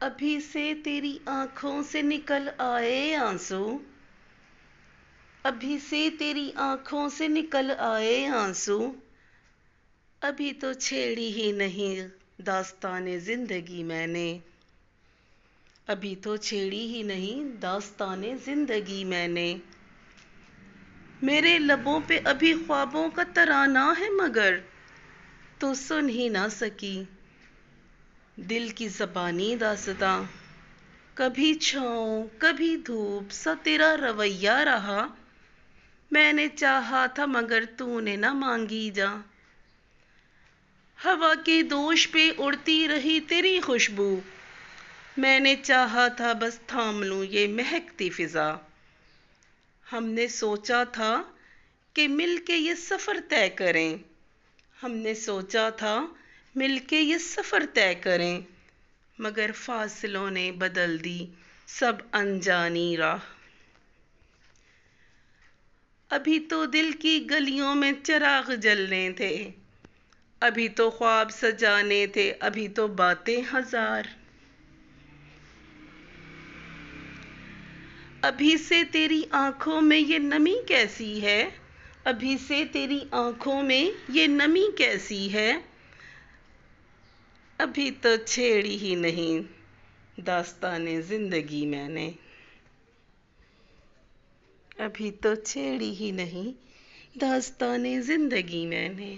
अभी से तेरी आंखों से निकल आए आंसू, अभी से तेरी आंखों से निकल आए आंसू। अभी तो छेड़ी ही नहीं दास्ताने जिंदगी मैंने, अभी तो छेड़ी ही नहीं दास्ताने जिंदगी मैंने। मेरे लबों पे अभी ख्वाबों का तराना है मगर तो सुन ही ना सकी दिल की ज़बानी दास्तां। कभी छाँव कभी धूप सा तेरा रवैया रहा, मैंने चाहा था मगर तूने ना मांगी जा। हवा के दोष पे उड़ती रही तेरी खुशबू, मैंने चाहा था बस थाम लूं ये महकती फिजा। हमने सोचा था कि मिलके ये सफ़र तय करें, हमने सोचा था मिलके ये सफ़र तय करें, मगर फासलों ने बदल दी सब अनजानी राह। अभी तो दिल की गलियों में चिराग जलने थे, अभी तो ख्वाब सजाने थे, अभी तो बातें हजार। अभी से तेरी आंखों में ये नमी कैसी है, अभी से तेरी आंखों में ये नमी कैसी है। अभी तो छेड़ी ही नहीं दास्ताने जिंदगी मैंने, अभी तो छेड़ी ही नहीं दास्ताने जिंदगी मैंने।